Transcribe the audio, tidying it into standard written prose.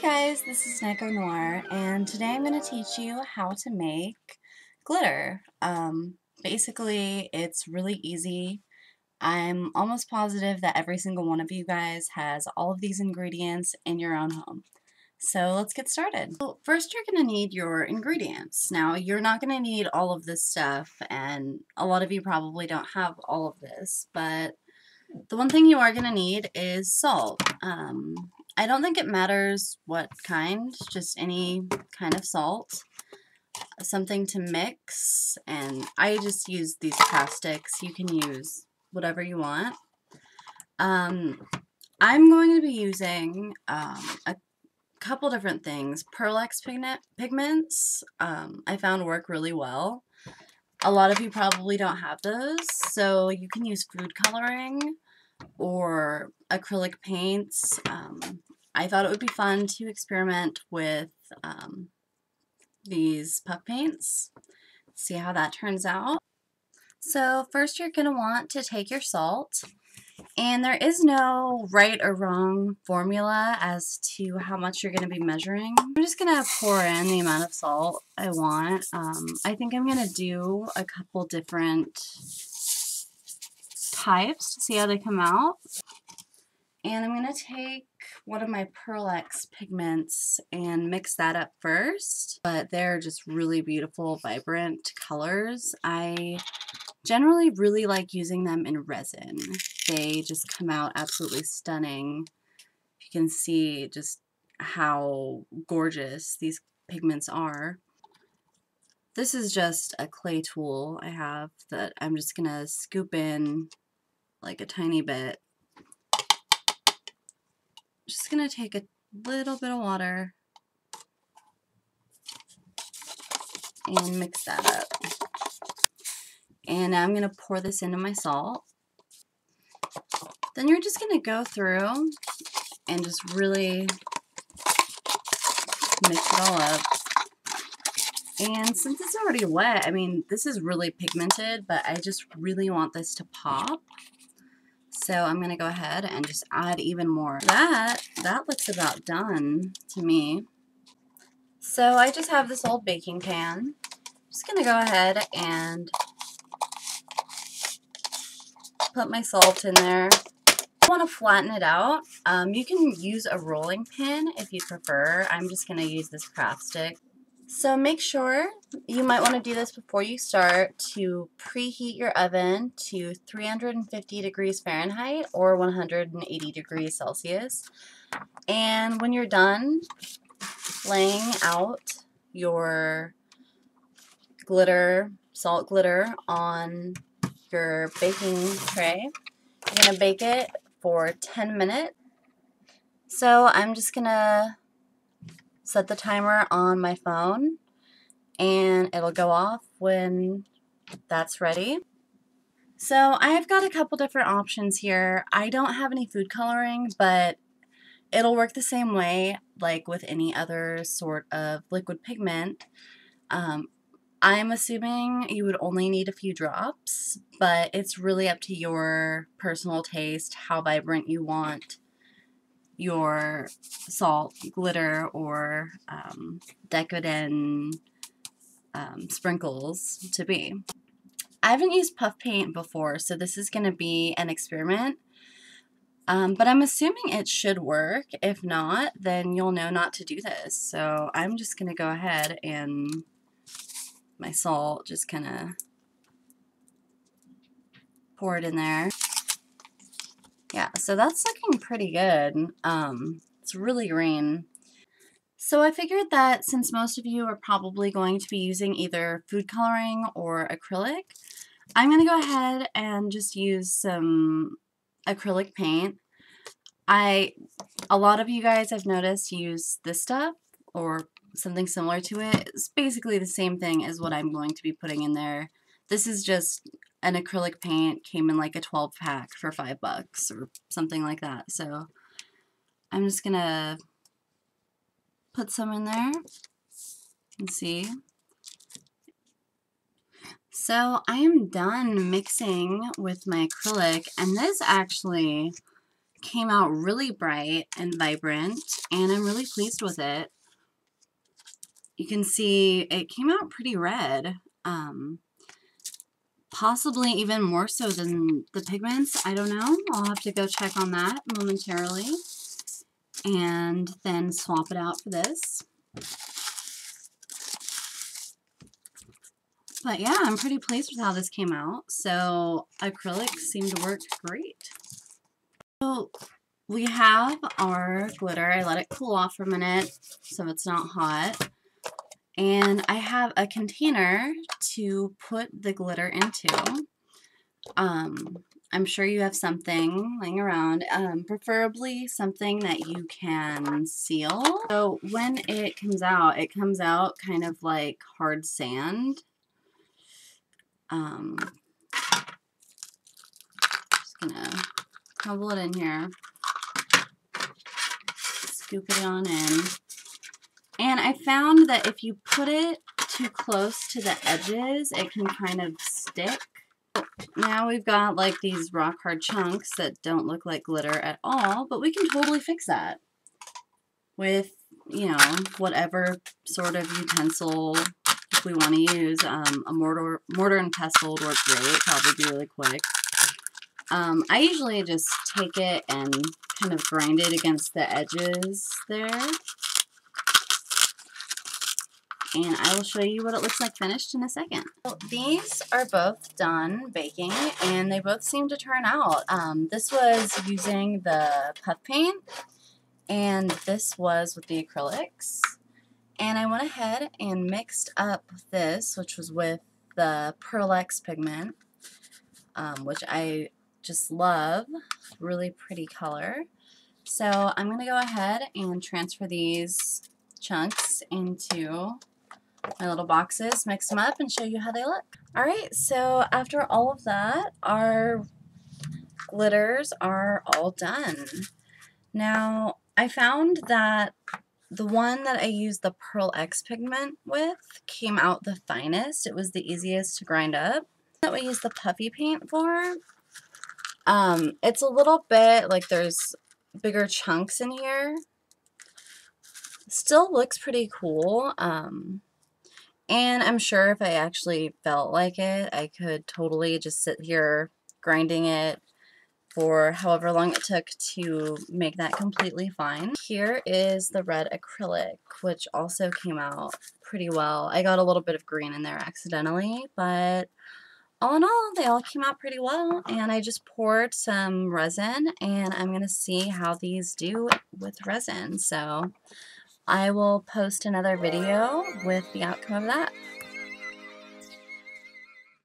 Guys, this is Neko Noir, and today I'm going to teach you how to make glitter. Basically, it's really easy. I'm almost positive that every single one of you guys has all of these ingredients in your own home. So let's get started. Well, first you're going to need your ingredients. Now, you're not going to need all of this stuff, and a lot of you probably don't have all of this, but the one thing you are going to need is salt. I don't think it matters what kind, just any kind of salt. Something to mix, and I just use these craft sticks. You can use whatever you want. I'm going to be using a couple different things. Pearl-X pigments I found work really well. A lot of you probably don't have those, so you can use food coloring or acrylic paints. I thought it would be fun to experiment with these puff paints, see how that turns out. So first you're going to want to take your salt, and there is no right or wrong formula as to how much you're going to be measuring. I'm just going to pour in the amount of salt I want. I think I'm going to do a couple different types to see how they come out. And I'm going to take one of my Pearl-X pigments and mix that up first. But they're just really beautiful, vibrant colors. I generally really like using them in resin. They just come out absolutely stunning. You can see just how gorgeous these pigments are. This is just a clay tool I have that I'm just going to scoop in like a tiny bit. Just going to take a little bit of water and mix that up. And now I'm going to pour this into my salt. Then you're just going to go through and just really mix it all up. And since it's already wet, I mean, this is really pigmented, but I just really want this to pop. So I'm going to go ahead and just add even more. That looks about done to me. So I just have this old baking pan. Just going to go ahead and put my salt in there. I want to flatten it out. You can use a rolling pin if you prefer. I'm just going to use this craft stick. So make sure, you might want to do this before you start, to preheat your oven to 350 degrees Fahrenheit or 180 degrees Celsius. And when you're done laying out your glitter, salt glitter on your baking tray, you're going to bake it for 10 minutes. So I'm just going to set the timer on my phone, and it'll go off when that's ready. So I've got a couple different options here. I don't have any food coloring, but it'll work the same way like with any other sort of liquid pigment. I'm assuming you would only need a few drops, but it's really up to your personal taste how vibrant you want your salt glitter or Decoden sprinkles to be. I haven't used puff paint before, so this is going to be an experiment. But I'm assuming it should work. If not, then you'll know not to do this. So I'm just going to go ahead and my salt, just kind of pour it in there. Yeah, so that's looking pretty good. It's really green. So I figured that since most of you are probably going to be using either food coloring or acrylic, I'm going to go ahead and just use some acrylic paint. A lot of you guys, I've noticed, use this stuff or something similar to it. It's basically the same thing as what I'm going to be putting in there. This is just an acrylic paint, came in like a 12-pack for $5 or something like that. So I'm just going to put some in there and see. So I am done mixing with my acrylic, and this actually came out really bright and vibrant, and I'm really pleased with it. You can see it came out pretty red, possibly even more so than the pigments. I don't know. I'll have to go check on that momentarily and then swap it out for this. But yeah, I'm pretty pleased with how this came out. So acrylics seem to work great. So we have our glitter. I let it cool off for a minute so it's not hot. And I have a container to put the glitter into. I'm sure you have something laying around, preferably something that you can seal. So when it comes out kind of like hard sand. Just gonna crumble it in here, scoop it on in. And I found that if you put it too close to the edges, it can kind of stick. Now we've got like these rock hard chunks that don't look like glitter at all, but we can totally fix that with, you know, whatever sort of utensil we want to use. A mortar and pestle would work great, probably be really quick. I usually just take it and kind of grind it against the edges there. And I will show you what it looks like finished in a second. So these are both done baking, and they both seem to turn out. This was using the puff paint, and this was with the acrylics. And I went ahead and mixed up this, which was with the Pearl-X pigment, which I just love. Really pretty color. So I'm going to go ahead and transfer these chunks into my little boxes, mix them up, and show you how they look. Alright, so after all of that, our glitters are all done. Now, I found that the one that I used the Pearl-X pigment with came out the finest. It was the easiest to grind up. That we use the puffy paint for. It's a little bit like there's bigger chunks in here. Still looks pretty cool. And I'm sure if I actually felt like it, I could totally just sit here grinding it for however long it took to make that completely fine. Here is the red acrylic, which also came out pretty well. I got a little bit of green in there accidentally, but all in all, they all came out pretty well. And I just poured some resin, and I'm going to see how these do with resin. So I will post another video with the outcome of that.